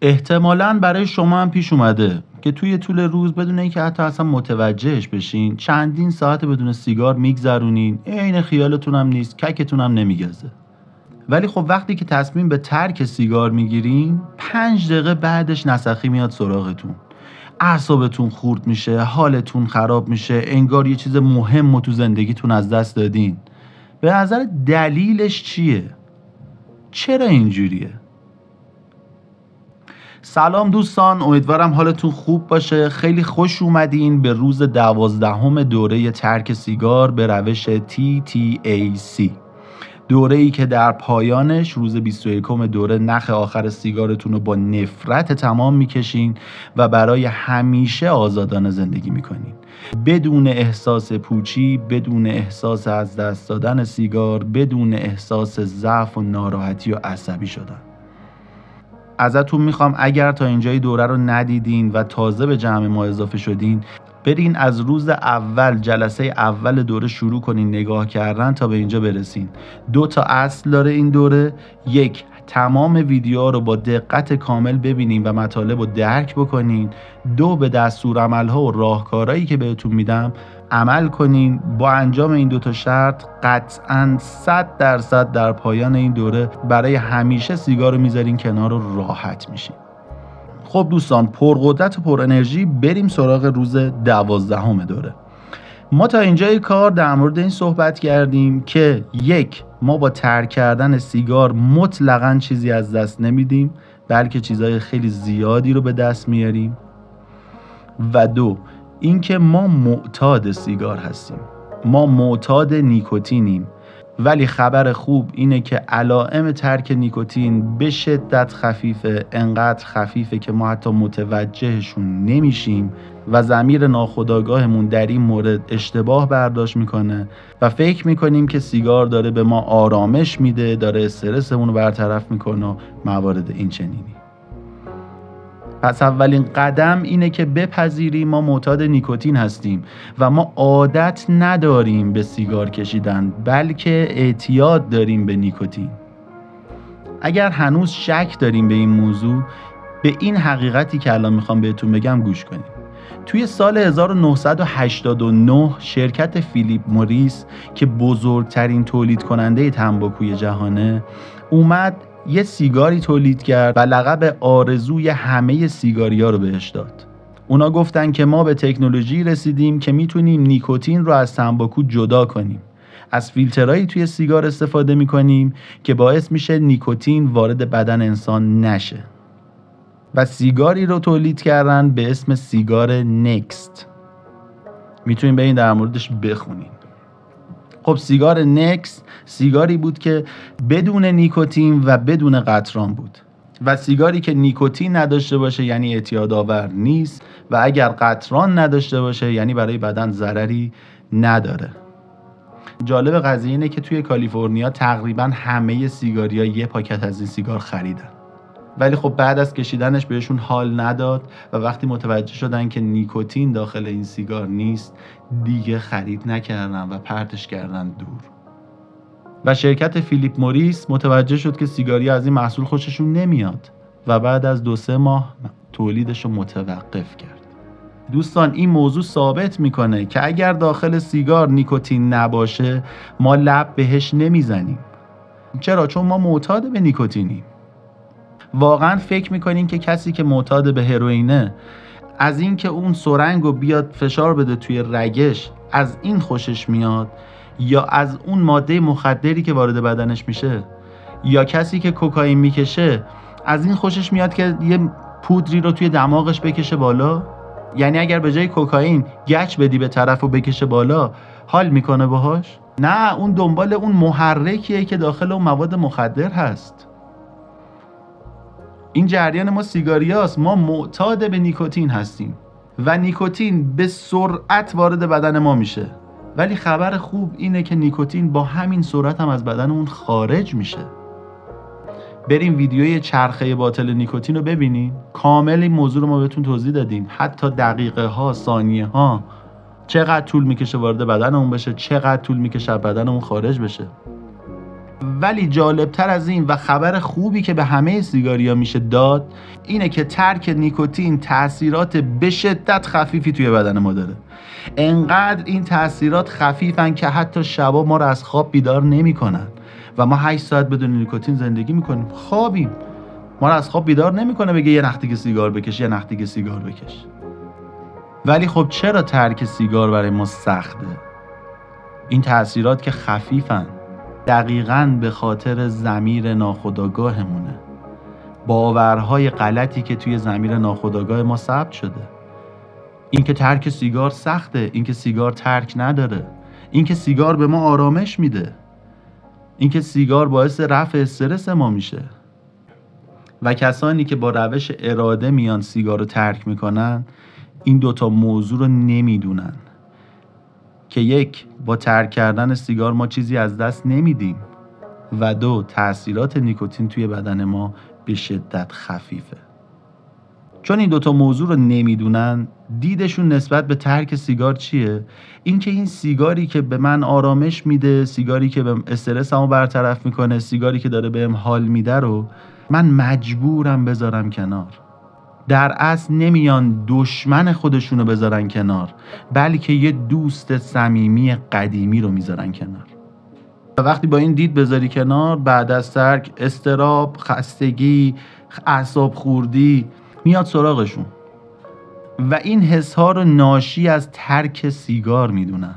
احتمالاً برای شما هم پیش اومده که توی طول روز بدون اینکه حتی اصلا متوجهش بشین چندین ساعت بدون سیگار میگذرونین، عین خیالتون هم نیست، ککتون هم نمیگزه. ولی خب وقتی که تصمیم به ترک سیگار میگیرین 5 دقیقه بعدش نسخی میاد سراغتون، اعصابتون خورد میشه، حالتون خراب میشه، انگار یه چیز مهم رو تو زندگیتون از دست دادین. به نظر دلیلش چیه؟ چرا اینجوریه؟ سلام دوستان، امیدوارم حالتون خوب باشه. خیلی خوش اومدین به روز 12 دوره ترک سیگار به روش TTAC، دوره‌ای که در پایانش روز 21 دوره نخ آخر سیگارتون رو با نفرت تمام میکشین و برای همیشه آزادانه زندگی میکنین، بدون احساس پوچی، بدون احساس از دست دادن سیگار، بدون احساس ضعف و ناراحتی و عصبی شدن. ازتون میخوام اگر تا اینجای دوره رو ندیدین و تازه به جمع ما اضافه شدین، برین از روز اول، جلسه اول دوره شروع کنین نگاه کردن تا به اینجا برسین. 2 تا اصل داره این دوره. 1، تمام ویدیوها رو با دقت کامل ببینین و مطالب رو درک بکنین. 2، به دستورالعمل‌ها و راهکارهایی که بهتون میدم عمل کنین. با انجام این 2 تا شرط قطعاً 100% در پایان این دوره برای همیشه سیگار رو میذارین کنار و راحت میشین. خب دوستان، پرقدرت و پر انرژی، بریم سراغ روز 12 دوره. ما تا اینجای کار در مورد این صحبت کردیم که 1، ما با ترک کردن سیگار مطلقاً چیزی از دست نمیدیم، بلکه چیزهای خیلی زیادی رو به دست میاریم. و 2، اینکه ما معتاد سیگار هستیم، ما معتاد نیکوتینیم. ولی خبر خوب اینه که علائم ترک نیکوتین به شدت خفیفه، انقدر خفیفه که ما حتی متوجهشون نمیشیم و ضمیر ناخودآگاهمون در این مورد اشتباه برداشت میکنه و فکر میکنیم که سیگار داره به ما آرامش میده، داره استرسمون رو برطرف میکنه و موارد این چنینی. پس اولین قدم اینه که بپذیریم ما معتاد نیکوتین هستیم و ما عادت نداریم به سیگار کشیدن، بلکه اعتیاد داریم به نیکوتین. اگر هنوز شک داریم به این موضوع، به این حقیقتی که الان میخوام بهتون بگم گوش کنیم. توی سال 1989 شرکت فیلیپ موریس که بزرگترین تولید کننده تنباکوی جهانه اومد یه سیگاری تولید کرد و لقب آرزوی همه سیگاریا رو بهش داد. اونا گفتن که ما به تکنولوژی رسیدیم که میتونیم نیکوتین رو از تنباکو جدا کنیم. از فیلترهایی توی سیگار استفاده میکنیم که باعث میشه نیکوتین وارد بدن انسان نشه. و سیگاری رو تولید کردن به اسم سیگار نکست. میتونیم برین در موردش بخونین. خب سیگار نکست سیگاری بود که بدون نیکوتین و بدون قطران بود و سیگاری که نیکوتین نداشته باشه یعنی اعتیادآور نیست و اگر قطران نداشته باشه یعنی برای بدن ضرری نداره. جالب قضیه اینه که توی کالیفرنیا تقریبا همه سیگاریا یه پاکت از این سیگار خریدن، ولی خب بعد از کشیدنش بهشون حال نداد و وقتی متوجه شدن که نیکوتین داخل این سیگار نیست دیگه خرید نکردن و پرتش کردن دور. و شرکت فیلیپ موریس متوجه شد که سیگاری از این محصول خوششون نمیاد و بعد از 2-3 ماه تولیدش رو متوقف کرد. دوستان، این موضوع ثابت میکنه که اگر داخل سیگار نیکوتین نباشه ما لب بهش نمیزنیم. چرا؟ چون ما معتاد به نیکوتینیم. واقعا فکر میکنین که کسی که معتاد به هروئینه از این که اون سرنگو بیاد فشار بده توی رگش از این خوشش میاد، یا از اون ماده مخدری که وارد بدنش میشه؟ یا کسی که کوکائین میکشه از این خوشش میاد که یه پودری رو توی دماغش بکشه بالا؟ یعنی اگر به جای کوکائین گچ بدی به طرف و بکشه بالا حال میکنه باهاش؟ نه، اون دنبال اون محرکیه که داخل اون مواد مخدر هست. این جریان ما سیگاریاست. ما معتاد به نیکوتین هستیم و نیکوتین به سرعت وارد بدن ما میشه، ولی خبر خوب اینه که نیکوتین با همین سرعت هم از بدن اون خارج میشه. بریم ویدیوی چرخه باطل نیکوتین رو ببینین. کامل این موضوع رو ما بهتون توضیح دادیم، حتی دقیقه ها، ثانیه ها، چقدر طول میکشه وارد بدن اون بشه، چقدر طول میکشه از بدن اون خارج بشه. ولی جالبتر از این و خبر خوبی که به همه سیگاریا میشه داد اینه که ترک نیکوتین تأثیرات به شدت خفیفی توی بدن ما داره. انقدر این تأثیرات خفیفن که حتی شبا ما رو از خواب بیدار نمیکنن و ما 8 ساعت بدون نیکوتین زندگی میکنیم، خوابیم، ما رو از خواب بیدار نمیکنه بگه یه نخ دیگه سیگار بکش، یه نخ دیگه سیگار بکش. ولی خب چرا ترک سیگار برای ما سخته؟ این تأثیرات که خفیفن دقیقاً به خاطر ضمیر ناخودآگاهمونه، باورهای غلطی که توی ضمیر ناخودآگاه ما ثبت شده. این که ترک سیگار سخته، این که سیگار ترک نداره، این که سیگار به ما آرامش میده، این که سیگار باعث رفع استرس ما میشه. و کسانی که با روش اراده میان سیگار رو ترک میکنن این دوتا موضوع رو نمیدونن که یک، با ترک کردن سیگار ما چیزی از دست نمیدیم و دو، تأثیرات نیکوتین توی بدن ما به شدت خفیفه. چون این دوتا موضوع رو نمیدونن، دیدشون نسبت به ترک سیگار چیه؟ اینکه این سیگاری که به من آرامش میده، سیگاری که به استرسمو برطرف میکنه، سیگاری که داره بهم حال میده رو من مجبورم بذارم کنار. در اصل نمیان دشمن خودشونو بذارن کنار، بلکه یه دوست صمیمی قدیمی رو میذارن کنار. و وقتی با این دید بذاری کنار، بعد از ترک اضطراب، خستگی، اعصاب خوردی میاد سراغشون و این حس‌ها رو ناشی از ترک سیگار میدونن.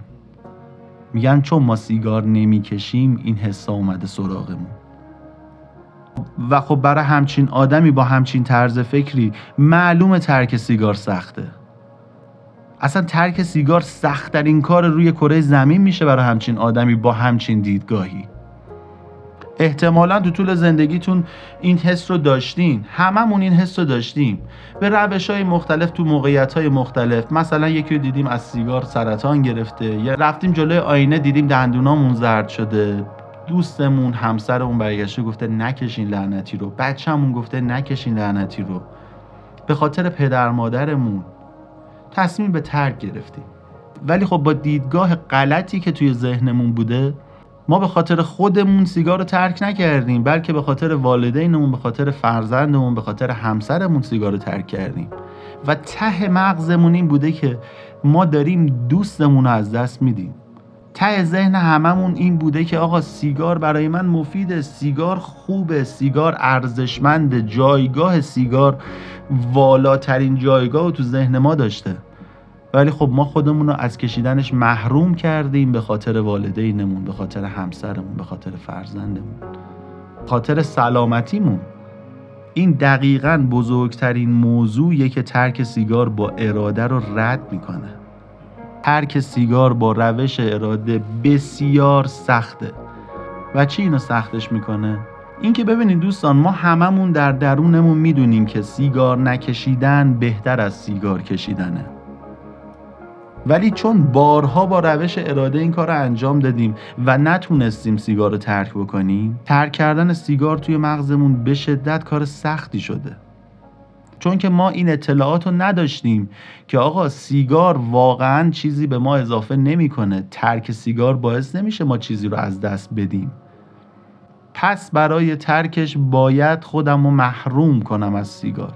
میگن چون ما سیگار نمیکشیم این حس‌ها اومده سراغمون. و خب برای همچین آدمی با همچین طرز فکری معلومه ترک سیگار سخته. اصلا ترک سیگار سخت‌ترین کار روی کره زمین میشه برای همچین آدمی با همچین دیدگاهی. احتمالاً تو طول زندگیتون این حس رو داشتین، هممون این حس رو داشتیم به روش‌های مختلف تو موقعیت‌های مختلف. مثلا یکی رو دیدیم از سیگار سرطان گرفته، یا رفتیم جلوی آینه دیدیم دندونامون زرد شده، دوستمون، همسرمون برگشته گفته نکشین لعنتی رو، بچه‌مون گفته نکشین لعنتی رو. به خاطر پدر مادرمون تصمیم به ترک گرفتیم. ولی خب با دیدگاه غلطی که توی ذهنمون بوده، ما به خاطر خودمون سیگار رو ترک نکردیم، بلکه به خاطر والدینمون، به خاطر فرزندمون، به خاطر همسرمون سیگار رو ترک کردیم. و ته مغزمون این بوده که ما داریم دوستمون رو از دست میدیم. ته ذهن هممون این بوده که آقا سیگار برای من مفیده، سیگار خوبه، سیگار ارزشمنده، جایگاه سیگار والاترین جایگاه رو تو ذهن ما داشته. ولی خب ما خودمون رو از کشیدنش محروم کردیم به خاطر والدینمون، به خاطر همسرمون، به خاطر فرزندمون، به خاطر سلامتیمون. این دقیقاً بزرگترین موضوعیه که ترک سیگار با اراده رو رد میکنه. ترک سیگار با روش اراده بسیار سخته. و چی اینو سختش میکنه؟ این که ببینید دوستان، ما هممون در درونمون میدونیم که سیگار نکشیدن بهتر از سیگار کشیدنه. ولی چون بارها با روش اراده این کار رو انجام دادیم و نتونستیم سیگار رو ترک بکنیم، ترک کردن سیگار توی مغزمون به شدت کار سختی شده. چون که ما این اطلاعات رو نداشتیم که آقا سیگار واقعاً چیزی به ما اضافه نمیکنه، ترک سیگار باعث نمیشه ما چیزی رو از دست بدیم. پس برای ترکش باید خودم رو محروم کنم از سیگار.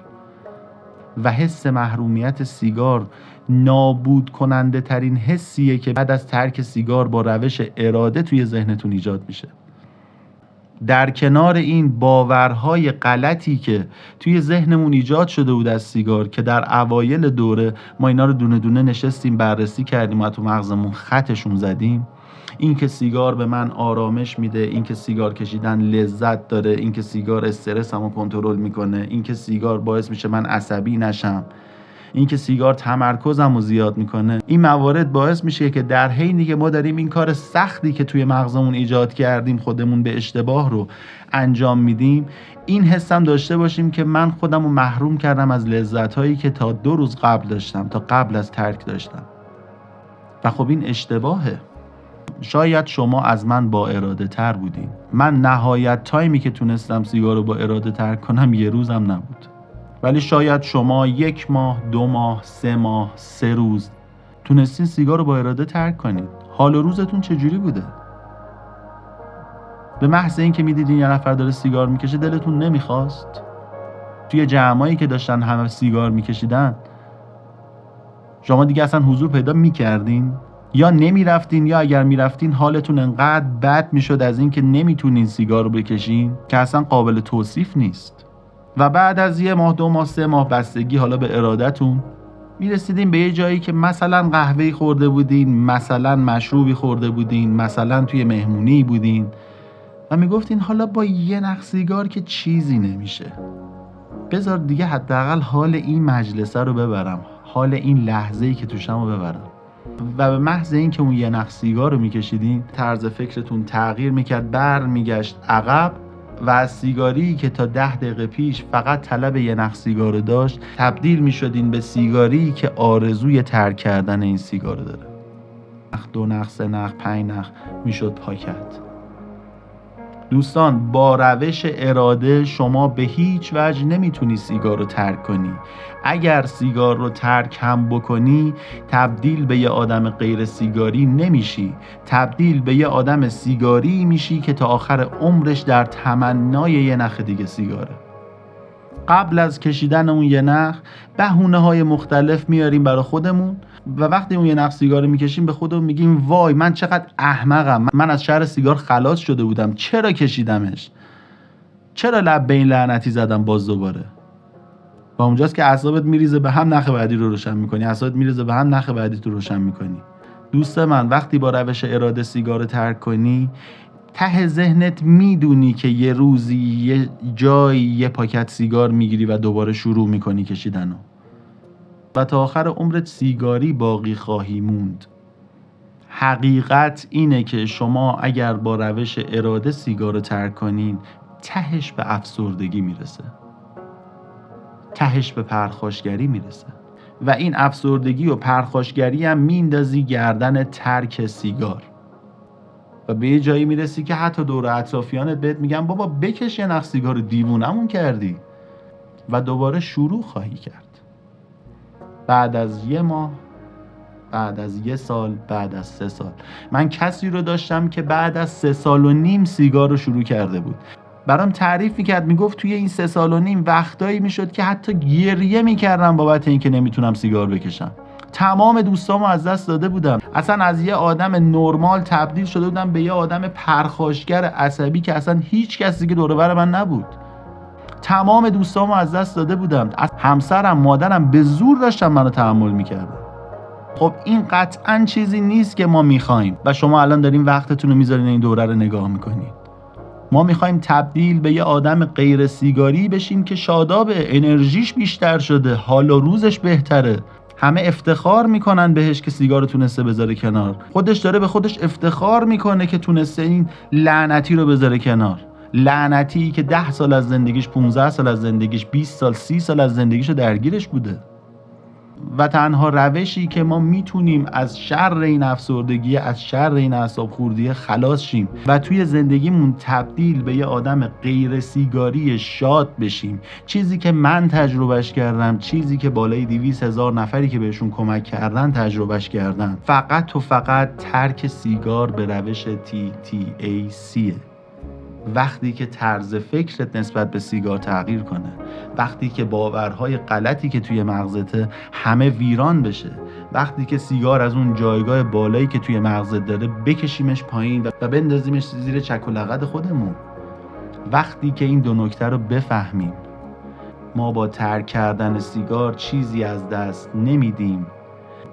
و حس محرومیت سیگار نابود کننده ترین حسیه که بعد از ترک سیگار با روش اراده توی ذهنتون ایجاد میشه. در کنار این باورهای غلطی که توی ذهنمون ایجاد شده بود از سیگار، که در اوایل دوره ما اینا رو دونه دونه نشستیم بررسی کردیم و تو مغزمون خطشون زدیم. این که سیگار به من آرامش میده، این که سیگار کشیدن لذت داره، این که سیگار استرسمو کنترل میکنه، این که سیگار باعث میشه من عصبی نشم، این که سیگار تمرکزمو زیاد میکنه. این موارد باعث میشه که در حینی که ما داریم این کار سختی که توی مغزمون ایجاد کردیم، خودمون به اشتباه رو انجام میدیم، این حسم داشته باشیم که من خودمو محروم کردم از لذت‌هایی که تا 2 روز قبل داشتم، تا قبل از ترک داشتم. و خب این اشتباهه. شاید شما از من با اراده تر بودین. من نهایت تایمی که تونستم سیگار رو با اراده ترک کنم 1 روزم نبود. ولی شاید شما 1 ماه، 2 ماه، 3 ماه، 3 روز تونستین سیگار رو با اراده ترک کنید. حال و روزتون چجوری بوده؟ به محض اینکه میدیدین یه نفر داره سیگار میکشه دلتون نمیخواست؟ توی جمعایی که داشتن همه سیگار میکشیدن شما دیگه اصلا حضور پیدا میکردین؟ یا نمیرفتین، یا اگر میرفتین حالتون انقدر بد میشد از اینکه نمیتونین سیگار رو بکشین که اصلا قابل توصیف نیست. و بعد از 1 ماه 2 ماه 3 ماه بستگی حالا به ارادتون میرسیدین به یه جایی که مثلا قهوه‌ای خورده بودین، مثلا مشروبی خورده بودین، مثلا توی مهمونی بودین و میگفتین حالا با 1 نخ سیگار که چیزی نمیشه، بذار دیگه حداقل حال این مجلسه رو ببرم، حال این لحظه‌ای که توشم رو ببرم. و به محض اینکه اون 1 نخ سیگار رو میکشیدین طرز فکرتون تغییر میکرد، برمیگشت عقب و از سیگاری که تا 10 دقیقه پیش فقط طلب 1 نخ سیگار رو داشت تبدیل میشدین به سیگاری که آرزوی ترک کردن این سیگار رو داره. 2 نخ 3 نخ 5 نخ میشد پاکت. دوستان، با روش اراده شما به هیچ وجه نمیتونی سیگار رو ترک کنی. اگر سیگار رو ترک هم بکنی تبدیل به یه آدم غیر سیگاری نمیشی، تبدیل به یه آدم سیگاری میشی که تا آخر عمرش در تمنای 1 نخ دیگه سیگاره. قبل از کشیدن اون 1 نخ بهونه‌های مختلف میاریم برای خودمون و وقتی اون 1 نخ سیگار رو میکشیم به خودمون میگیم وای من چقدر احمقم، من از شر سیگار خلاص شده بودم، چرا کشیدمش، چرا لب به این لعنتی زدم باز دوباره. و اونجاست که اعصابت میریزه به هم، نخ بعدی رو روشن میکنی، اعصابت میریزه به هم، نخ بعدی رو روشن میکنی. دوست من، وقتی با روش اراده سیگار رو ترک کنی ته ذهنت میدونی که یه روزی یه جایی یه پاکت سیگار میگیری و دوباره شروع میکنی کشیدنو و تا آخر عمرت سیگاری باقی خواهی موند. حقیقت اینه که شما اگر با روش اراده سیگار رو ترک کنین تهش به افسردگی میرسه، تهش به پرخاشگری میرسه و این افسردگی و پرخاشگری هم میندازی گردن ترک سیگار و به یه جایی میرسی که حتی دور اطرافیانت بهت میگن بابا بکش 1 نخ سیگار، دیوونمون کردی و دوباره شروع خواهی کرد. بعد از 1 ماه، بعد از 1 سال، بعد از 3 سال. من کسی رو داشتم که بعد از 3.5 سال سیگار رو شروع کرده بود. برام تعریف میکرد، میگفت توی این 3.5 سال وقتایی میشد که حتی گریه میکردم بابت اینکه نمیتونم سیگار بکشم. تمام دوستامو از دست داده بودم، اصلا از یه آدم نرمال تبدیل شده بودم به یه آدم پرخاشگر عصبی که اصلا هیچ کسی که دور و بر من نبود. تمام دوستامو از دست داده بودم، از همسرم، مادرم به زور داشتم منو تحمل میکردم. خب این قطعاً چیزی نیست که ما میخوایم و شما الان دارین وقتتون رو میذارین این دوره رو نگاه میکنین. ما میخوایم تبدیل به یه آدم غیر سیگاری بشیم که شادابه، انرژیش بیشتر شده، حال و روزش بهتره، همه افتخار میکنن بهش که سیگار رو تونسته بذاره کنار، خودش داره به خودش افتخار میکنه که تونسته این لعنتی رو بذاره کنار. لعنتی که 10 سال از زندگیش، 15 سال از زندگیش، 20 سال 30 سال از زندگیش درگیرش بوده. و تنها روشی که ما میتونیم از شر این افسردگی، از شر این اعصاب خوردی خلاص شیم و توی زندگیمون تبدیل به یه آدم غیر سیگاری شاد بشیم، چیزی که من تجربهش کردم، چیزی که بالای 200,000 نفری که بهشون کمک کردن تجربهش کردن، فقط و فقط ترک سیگار به روش TTAC. وقتی که طرز فکرت نسبت به سیگار تغییر کنه، وقتی که باورهای غلطی که توی مغزته همه ویران بشه، وقتی که سیگار از اون جایگاه بالایی که توی مغزت داره بکشیمش پایین و بندازیمش زیر چک و لغت خودمون. وقتی که این 2 نکته رو بفهمیم، ما با ترک کردن سیگار چیزی از دست نمیدیم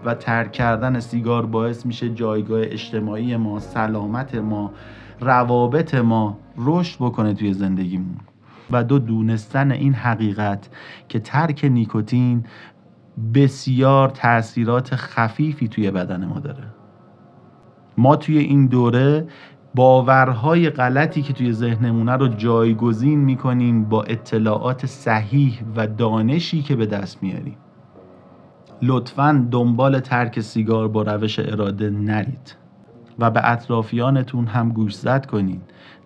و ترک کردن سیگار باعث میشه جایگاه اجتماعی ما، سلامت ما، روابط ما رشد بکنه توی زندگیمون. و دونستن این حقیقت که ترک نیکوتین بسیار تأثیرات خفیفی توی بدن ما داره. ما توی این دوره باورهای غلطی که توی ذهنمونه رو جایگزین میکنیم با اطلاعات صحیح و دانشی که به دست میاریم. لطفاً دنبال ترک سیگار با روش اراده نرید و به اطرافیانتون هم گوشزد کنین.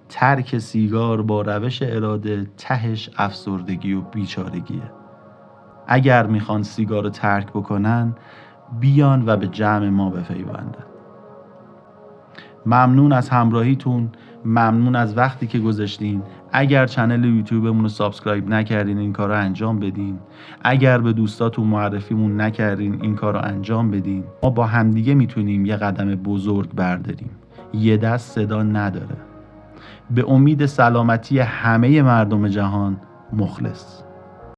ترک سیگار با روش اراده تهش افسردگی و بیچارگیه. اگر میخوان سیگار رو ترک بکنن بیان و به جمع ما بپیوندن. ممنون از همراهیتون، ممنون از وقتی که گذاشتین. اگر چنل یوتیوبمون رو سابسکرایب نکردین این کار رو انجام بدین. اگر به دوستاتون معرفیمون نکردین این کار رو انجام بدین. ما با همدیگه میتونیم یه قدم بزرگ برداریم. یه دست صدا نداره. به امید سلامتی همه مردم جهان، مخلص.